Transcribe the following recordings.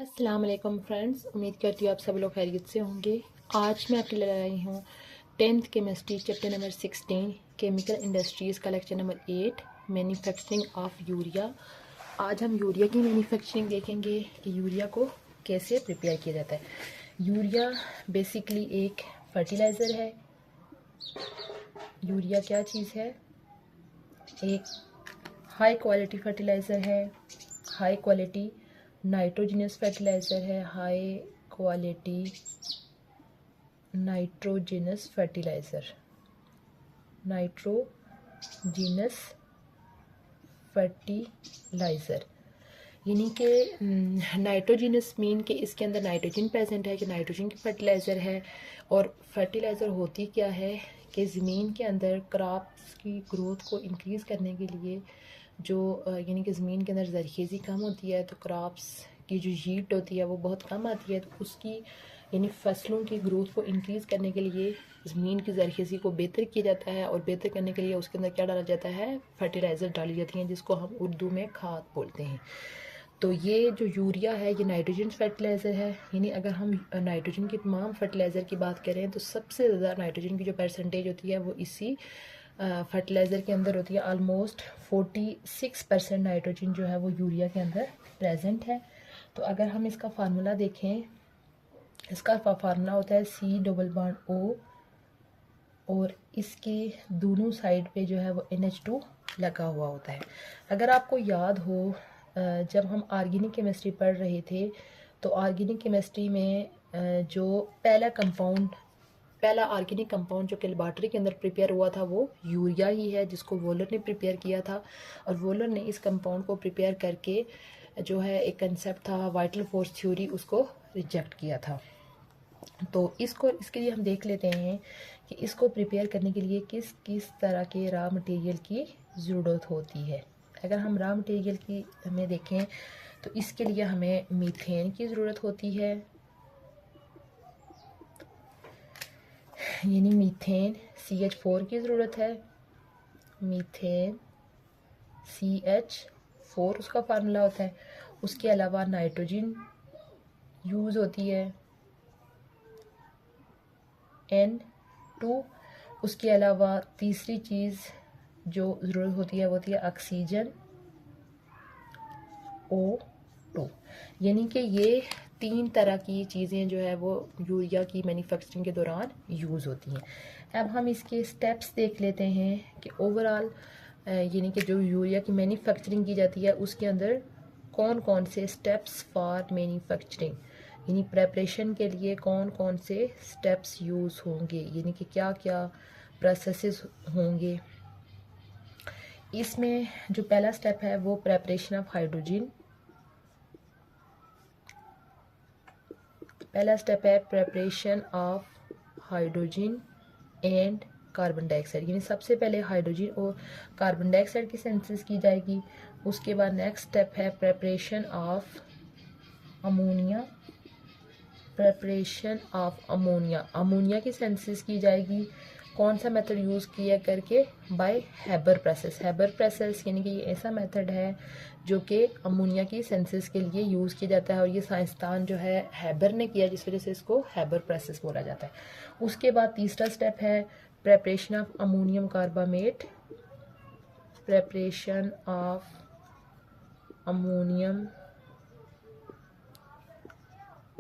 अस्सलाम वालेकुम फ्रेंड्स, उम्मीद करती हूँ आप सब लोग खैरियत से होंगे। आज मैं आपके लिए आई हूँ 10th chemistry chapter number 16 chemical industries का lecture number 8 manufacturing of urea. आज हम यूरिया की मैन्युफैक्चरिंग देखेंगे कि यूरिया को कैसे प्रिपेयर किया जाता है। यूरिया बेसिकली एक फर्टिलाइज़र है। यूरिया क्या चीज़ है? एक हाई क्वालिटी फर्टिलाइज़र है, हाई क्वालिटी नाइट्रोजनस फर्टिलाइज़र है, हाई क्वालिटी नाइट्रोजनस फर्टिलाइज़र यानी कि नाइट्रोजनस मीन कि इसके अंदर नाइट्रोजन प्रेजेंट है, कि नाइट्रोजन की फर्टिलाइज़र है। और फर्टिलाइज़र होती क्या है कि ज़मीन के अंदर क्रॉप्स की ग्रोथ को इंक्रीज़ करने के लिए जो यानी कि ज़मीन के अंदर ज़रख़ेज़ी कम होती है तो क्रॉप्स की जो यील्ड होती है वो बहुत कम आती है, तो उसकी यानी फसलों की ग्रोथ को इंक्रीज़ करने के लिए ज़मीन की ज़रख़ेज़ी को बेहतर किया जाता है। और बेहतर करने के लिए उसके अंदर क्या डाला जाता है? फर्टिलाइज़र डाली जाती हैं, जिसको हम उर्दू में खाद बोलते हैं। तो ये जो यूरिया है ये नाइट्रोजन फर्टिलाइज़र है। यानी अगर हम नाइट्रोजन की तमाम फर्टिलाइज़र की बात करें तो सबसे ज़्यादा नाइट्रोजन की जो परसेंटेज होती है वो इसी फर्टिलाइज़र के अंदर होती है। ऑलमोस्ट 46% नाइट्रोजन जो है वो यूरिया के अंदर प्रेजेंट है। तो अगर हम इसका फार्मूला देखें, इसका फार्मूला होता है C+O और इसके दोनों साइड पे जो है वो NH2 लगा हुआ होता है। अगर आपको याद हो जब हम ऑर्गेनिक केमिस्ट्री पढ़ रहे थे तो ऑर्गेनिक केमिस्ट्री में जो पहला ऑर्गेनिक कंपाउंड जो कि लेबॉर्ट्री के अंदर प्रिपेयर हुआ था वो यूरिया ही है, जिसको वोलर ने प्रिपेयर किया था। और वोलर ने इस कंपाउंड को प्रिपेयर करके जो है एक कंसेप्ट था वाइटल फोर्स थ्योरी, उसको रिजेक्ट किया था। तो इसके लिए हम देख लेते हैं कि इसको प्रिपेयर करने के लिए किस किस तरह के रॉ मटेरियल की ज़रूरत होती है। अगर हम रॉ मटेरियल की हमें देखें तो इसके लिए हमें मीथेन की ज़रूरत होती है, यानी मीथेन CH4 की ज़रूरत है। मीथेन CH4 उसका फार्मूला होता है। उसके अलावा नाइट्रोजन यूज़ होती है N2। उसके अलावा तीसरी चीज़ जो ज़रूरत होती है वो होती है ऑक्सीजन O2। यानी कि ये 3 तरह की चीज़ें जो है वो यूरिया की मैन्युफैक्चरिंग के दौरान यूज़ होती हैं। अब हम इसके स्टेप्स देख लेते हैं कि ओवरऑल यानी कि जो यूरिया की मैन्युफैक्चरिंग की जाती है उसके अंदर कौन कौन से स्टेप्स फॉर मैन्युफैक्चरिंग, यानी प्रेपरेशन के लिए कौन कौन से स्टेप्स यूज़ होंगे, यानी कि क्या क्या प्रोसेसेस होंगे। इसमें जो पहला स्टेप है वो प्रेपरेशन ऑफ हाइड्रोजन। पहला स्टेप है preparation of hydrogen and carbon dioxide, यानी सबसे पहले हाइड्रोजन और कार्बन डाइऑक्साइड की सेंसिस की जाएगी। उसके बाद नेक्स्ट स्टेप है preparation of ammonia. Preparation of ammonia, ammonia की सेंसिस की जाएगी। कौन सा मेथड यूज़ किया करके? By Haber process. Haber process यानी कि ये ऐसा मेथड है जो कि अमोनिया की सेंसिस के लिए यूज़ किया जाता है और ये साइंसदान जो है हैबर ने किया, जिस वजह से इसको हैबर प्रोसेस बोला जाता है। उसके बाद तीसरा स्टेप है preparation of ammonium carbamate. Preparation of ammonium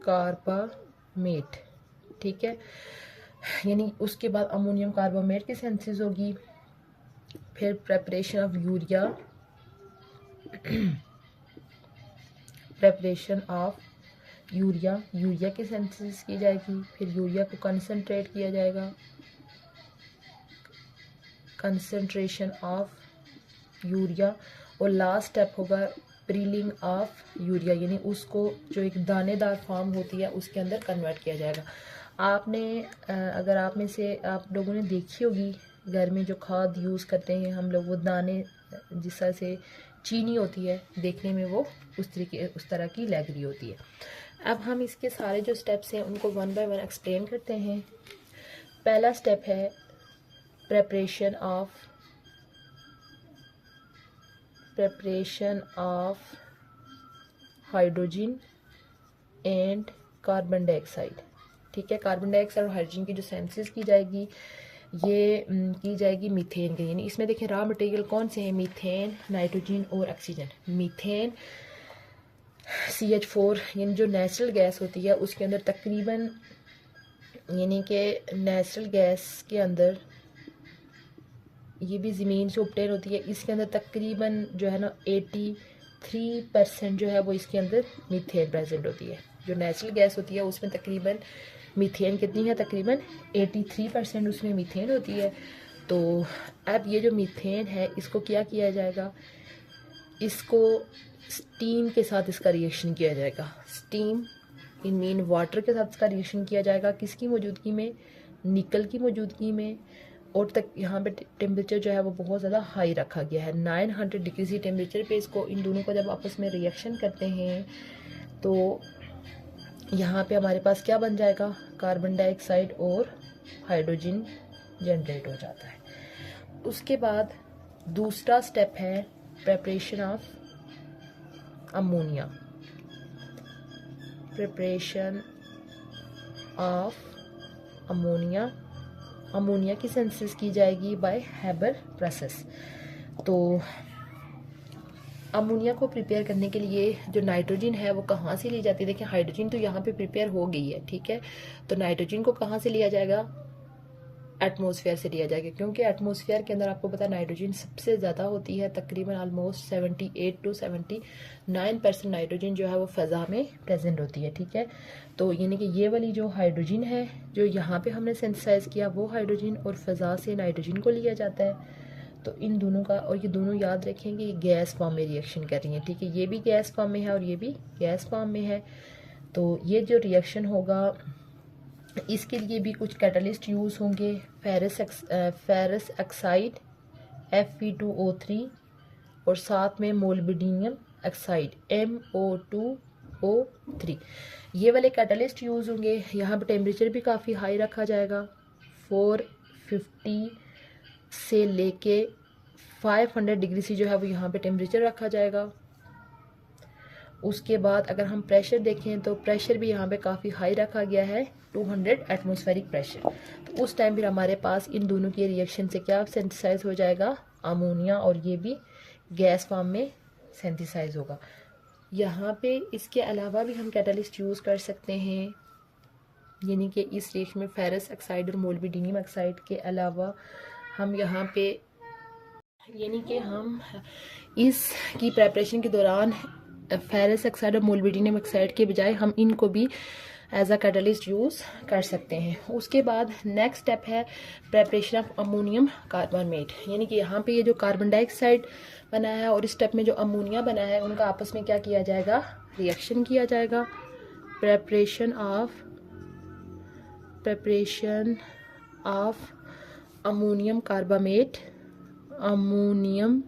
carbamate, ठीक है। यानी उसके बाद अमोनियम कार्बामेट की सेंसिस होगी। फिर preparation of urea, preparation of urea की सेंसिस की जाएगी। फिर यूरिया को कंसंट्रेट किया जाएगा, कंसंट्रेशन ऑफ यूरिया। और लास्ट स्टेप होगा प्रीलिंग ऑफ यूरिया, यानी उसको जो एक दानेदार फॉर्म होती है उसके अंदर कन्वर्ट किया जाएगा। आपने अगर आप में से आप लोगों ने देखी होगी घर में जो खाद यूज़ करते हैं हम लोग, वो दाने जिस तरह से चीनी होती है, देखने में वो उस तरह की लग रही होती है। अब हम इसके सारे जो स्टेप्स हैं उनको वन बाय वन एक्सप्लेन करते हैं। पहला स्टेप है preparation of hydrogen and carbon dioxide. ठीक है, कार्बन डाइऑक्साइड और हाइड्रोजन की जो सिंथेसिस की जाएगी ये की जाएगी मीथेन के, यानी इसमें देखें रॉ मटेरियल कौन से हैं, मीथेन, नाइट्रोजन और ऑक्सीजन। मीथेन CH4 यानी जो नेचुरल गैस होती है उसके अंदर तकरीबन, यानी कि नेचुरल गैस के अंदर ये भी ज़मीन से ऑब्टेन होती है, इसके अंदर तकरीबन जो है ना 83% जो है वो इसके अंदर मीथेन प्रेजेंट होती है। जो नेचुरल गैस होती है उसमें तकरीबन मीथेन कितनी है, तकरीबन 83% उसमें मीथेन होती है। तो अब ये जो मीथेन है इसको क्या किया जाएगा, इसको स्टीम के साथ इसका रिएक्शन किया जाएगा। स्टीम इन मीन वाटर के साथ इसका रिएक्शन किया जाएगा, किसकी मौजूदगी में, निकल की मौजूदगी में। और तक यहाँ पे टेम्परेचर जो है वो बहुत ज़्यादा हाई रखा गया है, 900 डिग्री सी टेम्परेचर पे इसको, इन दोनों को जब आपस में रिएक्शन करते हैं तो यहाँ पे हमारे पास क्या बन जाएगा, कार्बन डाइऑक्साइड और हाइड्रोजन जनरेट हो जाता है। उसके बाद दूसरा स्टेप है preparation of ammonia. Preparation of ammonia, ammonia की सिंथेसिस की जाएगी बाय हेबर प्रोसेस। तो अमोनिया को प्रिपेयर करने के लिए जो नाइट्रोजन है वो कहाँ से ली जाती है, देखिए हाइड्रोजन तो यहाँ पे प्रिपेयर हो गई है, ठीक है, तो नाइट्रोजन को कहाँ से लिया जाएगा, एटमॉस्फेयर से लिया जाएगा, क्योंकि एटमॉस्फेयर के अंदर आपको पता है नाइट्रोजन सबसे ज़्यादा होती है, तकरीबन ऑलमोस्ट 78 to 79% नाइट्रोजन जो है वो फ़ज़ा में प्रेजेंट होती है। ठीक है, तो यानी कि ये वाली जो हाइड्रोजन है जो यहाँ पे हमने सिंथेसाइज किया वो हाइड्रोजन, और फ़ज़ा से नाइट्रोजन को लिया जाता है। तो इन दोनों का, और ये दोनों याद रखें कि ये गैस फॉर्म में रिएक्शन कर रही हैं। ठीक है, ये भी गैस फॉर्म में है और ये भी गैस फॉर्म में है। तो ये जो रिएक्शन होगा इसके लिए भी कुछ कैटलिस्ट यूज़ होंगे, फेरस ऑक्साइड Fe2O3 और साथ में मोलिब्डेनम ऑक्साइड MO2O3, ये वाले कैटलिस्ट यूज़ होंगे। यहाँ पे टेम्परेचर भी काफ़ी हाई रखा जाएगा, 450 से लेके 500 डिग्री से जो है वो यहाँ पे टेम्परेचर रखा जाएगा। उसके बाद अगर हम प्रेशर देखें तो प्रेशर भी यहाँ पे काफ़ी हाई रखा गया है, 200 एटमॉस्फेरिक प्रेशर। तो उस टाइम फिर हमारे पास इन दोनों के रिएक्शन से क्या सिंथेसाइज हो जाएगा, अमोनिया, और ये भी गैस फॉर्म में सिंथेसाइज होगा। यहाँ पे इसके अलावा भी हम कैटलिस्ट यूज़ कर सकते हैं, यानी कि इस रिएक्शन में फेरस ऑक्साइड और मोलिब्डेनम ऑक्साइड के अलावा हम यहाँ पे, यानी कि हम इसकी प्रेपरेशन के दौरान फेरस ऑक्साइड और मोलिब्डेनम ऑक्साइड के बजाय हम इनको भी एज अ कैटलिस्ट यूज़ कर सकते हैं। उसके बाद नेक्स्ट स्टेप है प्रेपरेशन ऑफ अमोनियम कार्बोनेट, यानी कि यहाँ पे ये जो कार्बन डाइऑक्साइड बना है और इस स्टेप में जो अमोनिया बना है उनका आपस में क्या किया जाएगा, रिएक्शन किया जाएगा। Preparation of ammonium carbamate, ammonium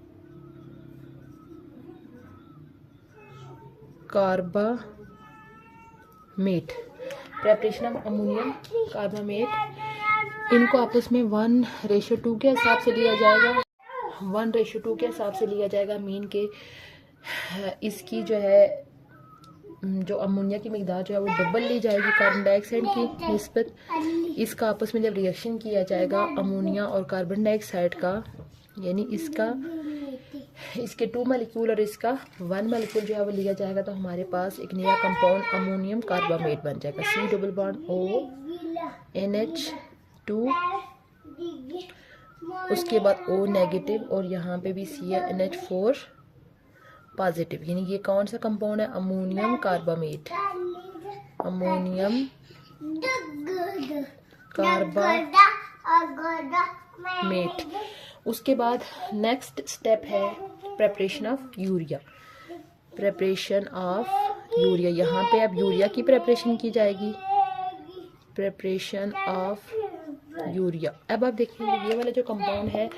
carbamate, preparation of ammonium carbamate, इनको आपस में 1:2 के हिसाब से लिया जाएगा, 1:2 के हिसाब से लिया जाएगा। मीन के इसकी जो है जो अमोनिया की मिकदार जो है वो डबल ली जाएगी कार्बन डाइऑक्साइड की निस्बत। इसका आपस में जब रिएक्शन किया जाएगा अमोनिया और कार्बन डाइऑक्साइड का, यानी इसके 2 मॉलिक्यूल और इसका 1 मॉलिक्यूल जो है वो लिया जाएगा, तो हमारे पास एक नया कंपाउंड अमोनियम कार्बामेट बन जाएगा, C+O NH2, उसके बाद O नेगेटिव और यहाँ पे भी CnH4 पॉजिटिव, यानी ये कौन सा कंपाउंड है, अमोनियम कार्बामेट, अमोनियम कार्बामेट। उसके बाद नेक्स्ट स्टेप है preparation of urea, preparation of urea, यहाँ पे अब यूरिया की प्रेपरेशन की जाएगी, प्रेपरेशन ऑफ यूरिया। अब आप देखेंगे ये वाला जो कंपाउंड है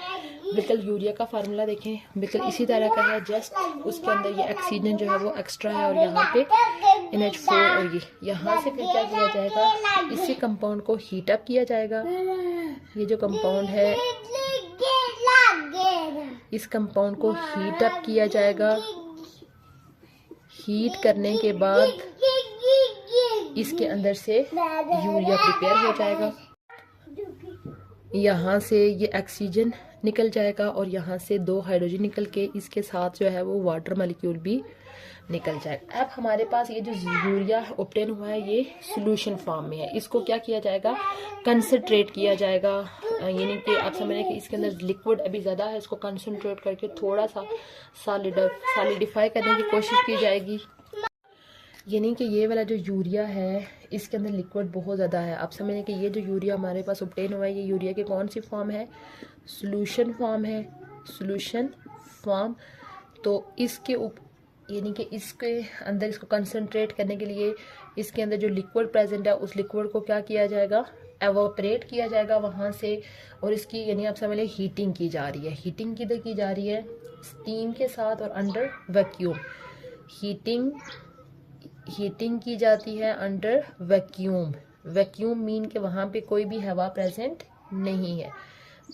बिल्कुल यूरिया का फार्मूला देखें बिल्कुल इसी तरह का है, जस्ट उसके अंदर ये ऑक्सीजन जो है वो एक्स्ट्रा है और यहाँ पे NH4 और ये यहाँ से फिर क्या किया जाएगा, इसी कंपाउंड को हीट अप किया जाएगा। ये जो कंपाउंड है इस कंपाउंड को हीट अप किया जाएगा। हीट करने के बाद इसके अंदर से यूरिया प्रिपेयर हो जाएगा, यहाँ से ये ऑक्सीजन निकल जाएगा और यहाँ से 2 हाइड्रोजन निकल के इसके साथ जो है वो वाटर मॉलिक्यूल भी निकल जाएगा। अब हमारे पास ये जो यूरिया ऑब्टेन हुआ है ये सॉल्यूशन फॉर्म में है, इसको क्या किया जाएगा, कंसंट्रेट किया जाएगा, यानी कि आप समझ रहे हैं कि इसके अंदर लिक्विड अभी ज़्यादा है, इसको कंसंट्रेट करके थोड़ा सा सॉलिडिफाई करने की कोशिश की जाएगी। यानी कि ये वाला जो यूरिया है इसके अंदर लिक्विड बहुत ज़्यादा है। आप समझ रहे हैं कि ये जो यूरिया हमारे पास ऑब्टेन हुआ है ये यूरिया की कौन सी फॉर्म है, सॉल्यूशन फॉर्म है, सॉल्यूशन फॉर्म। तो इसके यानी कि इसके अंदर इसको कंसंट्रेट करने के लिए इसके अंदर जो लिक्विड प्रेजेंट है उस लिक्विड को क्या किया जाएगा, एवोपरेट किया जाएगा वहाँ से, और इसकी यानी आप समझ लें हीटिंग की जा रही है। हीटिंग किधर की जा रही है, स्टीम के साथ और अंडर वैक्यूम। हीटिंग की जाती है अंडर वैक्यूम। वैक्यूम मीन के वहाँ पे कोई भी हवा प्रेजेंट नहीं है,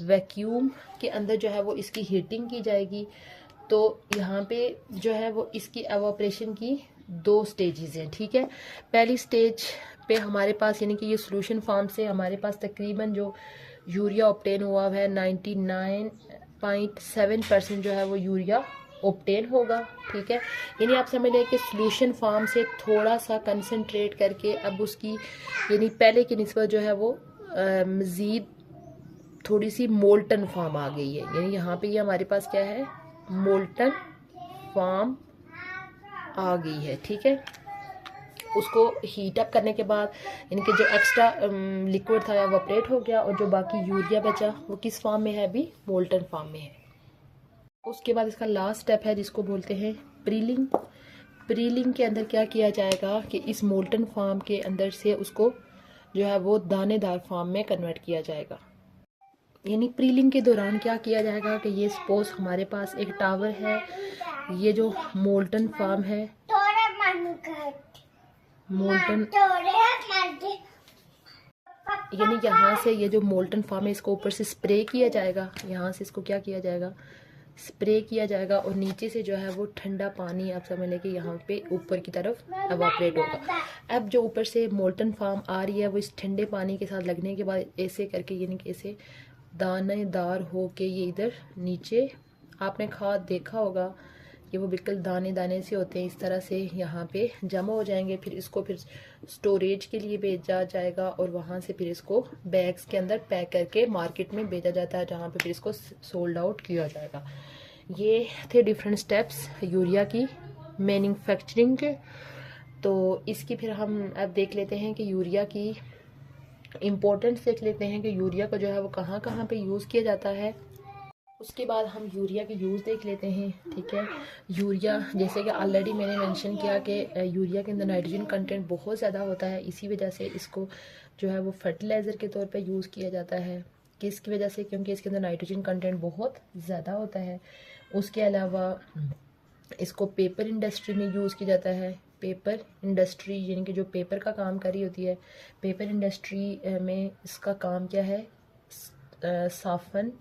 वैक्यूम के अंदर जो है वो इसकी हीटिंग की जाएगी। तो यहाँ पे जो है वो इसकी एवापोरेशन की 2 स्टेजेस हैं, ठीक है। पहली स्टेज पे हमारे पास यानी कि ये सॉल्यूशन फॉर्म से हमारे पास तकरीबन जो यूरिया ऑब्टेन हुआ है 99.7% जो है वो यूरिया ऑब्टेन होगा, ठीक है। यानी आप समझ लें कि सॉल्यूशन फॉर्म से थोड़ा सा कंसंट्रेट करके अब उसकी यानी पहले की निस्बत जो है वो मज़ीद थोड़ी सी मोल्टन फॉर्म आ गई है। यानी यहाँ पे ये हमारे पास क्या है, मोल्टन फॉर्म आ गई है, ठीक है। उसको हीट अप करने के बाद यानी कि जो एक्स्ट्रा लिक्विड था वो ऑपरेट हो गया और जो बाकी यूरिया बचा वो किस फॉर्म में है, अभी मोल्टन फॉर्म में है। उसके बाद इसका लास्ट स्टेप है जिसको बोलते हैं प्रीलिंग। प्रीलिंग के अंदर क्या किया जाएगा कि इस मोल्टन फॉर्म के अंदर से उसको जो है वो दानेदार फॉर्म में कन्वर्ट किया जाएगा। यानी प्रीलिंग के दौरान क्या किया जाएगा कि ये सपोज हमारे पास एक टावर है, ये जो मोल्टन फॉर्म है, मोल्टन यानी यहाँ से ये जो मोल्टन फॉर्म है इसको ऊपर से स्प्रे किया जाएगा, यहाँ से इसको क्या किया जाएगा, स्प्रे किया जाएगा और नीचे से जो है वो ठंडा पानी आप समझ लें कि यहाँ पे ऊपर की तरफ एवापोरेट होगा। अब जो ऊपर से मोल्टन फॉर्म आ रही है वो इस ठंडे पानी के साथ लगने के बाद ऐसे करके यानी कि ऐसे दानेदार हो के ये इधर नीचे, आपने खाद देखा होगा कि वो बिल्कुल दाने दाने से होते हैं, इस तरह से यहाँ पे जमा हो जाएंगे। फिर इसको फिर स्टोरेज के लिए भेजा जाएगा और वहाँ से फिर इसको बैग्स के अंदर पैक करके मार्केट में भेजा जाता है, जहाँ पे फिर इसको सोल्ड आउट किया जाएगा। ये थे डिफरेंट स्टेप्स यूरिया की मैन्युफैक्चरिंग के। तो इसकी फिर हम अब देख लेते हैं कि यूरिया की इम्पोर्टेंस देख लेते हैं कि यूरिया का जो है वो कहाँ कहाँ पे यूज़ किया जाता है। उसके बाद हम यूरिया के यूज़ देख लेते हैं, ठीक है। यूरिया जैसे कि ऑलरेडी मैंने मेंशन किया कि यूरिया के अंदर नाइट्रोजन कंटेंट बहुत ज़्यादा होता है, इसी वजह से इसको जो है वो फर्टिलाइज़र के तौर पे यूज़ किया जाता है। किसकी वजह से, क्योंकि इसके अंदर नाइट्रोजन कंटेंट बहुत ज़्यादा होता है। उसके अलावा इसको पेपर इंडस्ट्री में यूज़ किया जाता है। पेपर इंडस्ट्री यानी कि जो पेपर का काम कर रही होती है, पेपर इंडस्ट्री में इसका काम क्या है, साफन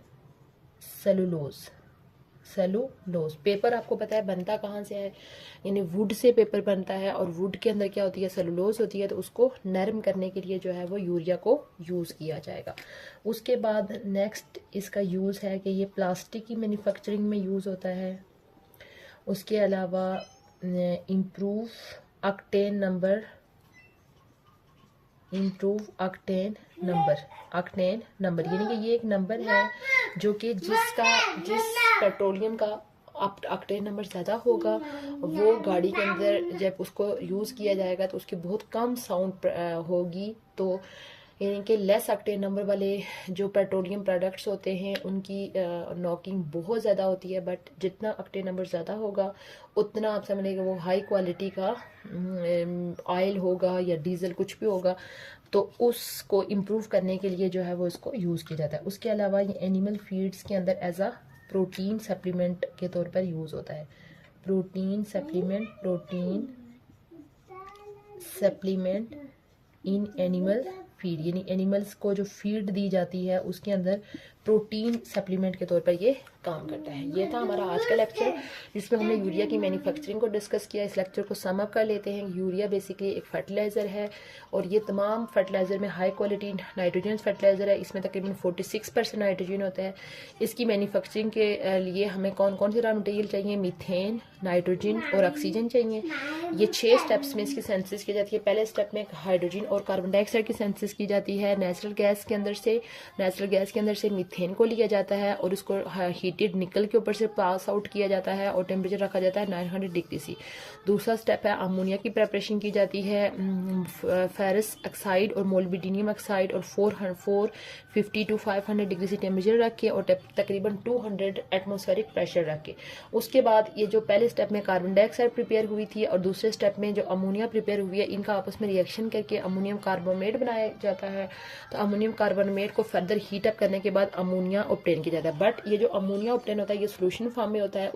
सेलुलोज। पेपर आपको पता है बनता कहाँ से है, यानी वुड से पेपर बनता है और वुड के अंदर क्या होती है, सेलुलोज होती है। तो उसको नरम करने के लिए जो है वो यूरिया को यूज़ किया जाएगा। उसके बाद नेक्स्ट इसका यूज़ है कि ये प्लास्टिक की मैन्युफैक्चरिंग में यूज़ होता है। उसके अलावा इम्प्रूव अक्टेन नंबर यानी कि ये एक नंबर है जो कि जिस पेट्रोलियम का अक्टेन नंबर ज़्यादा होगा वो गाड़ी के अंदर जब उसको यूज़ किया जाएगा तो उसकी बहुत कम साउंड होगी। तो यानी कि लेस अक्टेन नंबर वाले जो पेट्रोलियम प्रोडक्ट्स होते हैं उनकी नॉकिंग बहुत ज़्यादा होती है, बट जितना अक्टेन नंबर ज़्यादा होगा उतना आप समझ लेंगे वो हाई क्वालिटी का ऑयल होगा या डीजल कुछ भी होगा, तो उसको इम्प्रूव करने के लिए जो है वो इसको यूज़ किया जाता है। उसके अलावा ये एनिमल फीड्स के अंदर एज अ प्रोटीन सप्लीमेंट के तौर पर यूज़ होता है। Protein supplement in animal feed, यानी एनिमल्स को जो फीड दी जाती है उसके अंदर प्रोटीन सप्लीमेंट के तौर पर ये काम करता है। ये था हमारा आज का लेक्चर जिसमें हमने यूरिया की मैन्युफैक्चरिंग को डिस्कस किया। इस लेक्चर को सम अप कर लेते हैं। यूरिया बेसिकली एक फर्टिलाइज़र है और ये तमाम फर्टिलाइज़र में हाई क्वालिटी नाइट्रोजन फर्टिलाइज़र है। इसमें तकरीबन 46% नाइट्रोजन होता है। इसकी मैन्युफैक्चरिंग के लिए हमें कौन कौन से रॉ मटेरियल चाहिए? मीथेन, नाइट्रोजन और ऑक्सीजन चाहिए। ये 6 स्टेप्स में इसकी सेंसिस की जाती है। पहले स्टेप में हाइड्रोजन और कार्बन डाइऑक्साइड की सेंसिस की जाती है। नेचुरल गैस के अंदर से मीथेन को लिया जाता है और उसको हीटेड निकल के ऊपर से पास आउट किया जाता है और टेम्परेचर रखा जाता है 900 डिग्री सी। दूसरा स्टेप है अमोनिया की प्रेपरेशन की जाती है। फेरस ऑक्साइड और मोलिब्डेनम ऑक्साइड और 450 to 500 डिग्री सी टेम्परेचर रख के और तकरीबन 200 एटमॉस्फेरिक प्रेशर रख के। उसके बाद ये जो पहले स्टेप में कार्बन डाइऑक्साइड प्रिपेयर हुई थी और दूसरे स्टेप में जो अमोनिया प्रिपेयर हुई है, इनका आपस में रिएक्शन करके अमोनियम कार्बोनेट बनाया जाता है। तो अमोनियम कार्बोनेट को फर्दर हीट अप करने के बाद अमोनिया ऑब्टेन किया जाता है। बट ये जो अमोनिया ऑब्टेन होता है ये सोल्यूशन फॉर्म में होता है।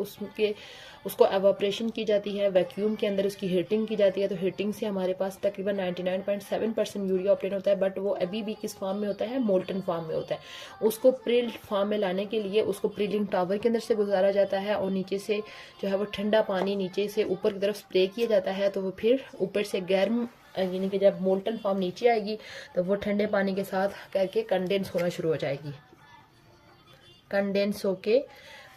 उसको एवापोरेशन की जाती है, वैक्यूम के अंदर उसकी हीटिंग की जाती है। तो हीटिंग से हमारे पास तकरीबन 99.7% यूरिया ऑब्टेन होता है। बट वो अभी भी किस फॉर्म में होता है? मोल्टन फॉर्म में होता है। उसको प्रिल्ड फॉर्म में लाने के लिए उसको प्रिलिंग टावर के अंदर से गुजारा जाता है और नीचे से जो है वो ठंडा पानी नीचे से ऊपर की तरफ स्प्रे किया जाता है। तो वो फिर ऊपर से गर्म यानी कि जब मोल्टन फॉर्म नीचे आएगी तो वो ठंडे पानी के साथ करके कंडेंस होना शुरू हो जाएगी। कंडेंस होके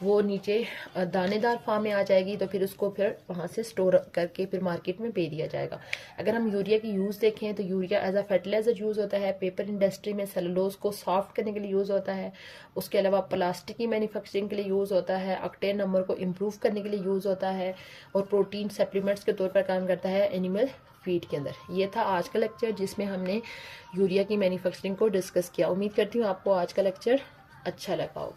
वो नीचे दानेदार फॉर्म में आ जाएगी। तो फिर उसको फिर वहाँ से स्टोर करके फिर मार्केट में बेच दिया जाएगा। अगर हम यूरिया की यूज़ देखें तो urea as a fertiliser use होता है। पेपर इंडस्ट्री में सेलुलोज को सॉफ्ट करने के लिए यूज़ होता है। उसके अलावा प्लास्टिक की मैन्युफैक्चरिंग के लिए यूज़ होता है। ऑक्टेन नंबर को इम्प्रूव करने के लिए यूज़ होता है और प्रोटीन सप्लीमेंट्स के तौर पर काम करता है एनिमल फीड के अंदर। ये था आज का लेक्चर जिसमें हमने यूरिया की मैन्युफैक्चरिंग को डिस्कस किया। उम्मीद करती हूँ आपको आज का लेक्चर अच्छा लगा हो।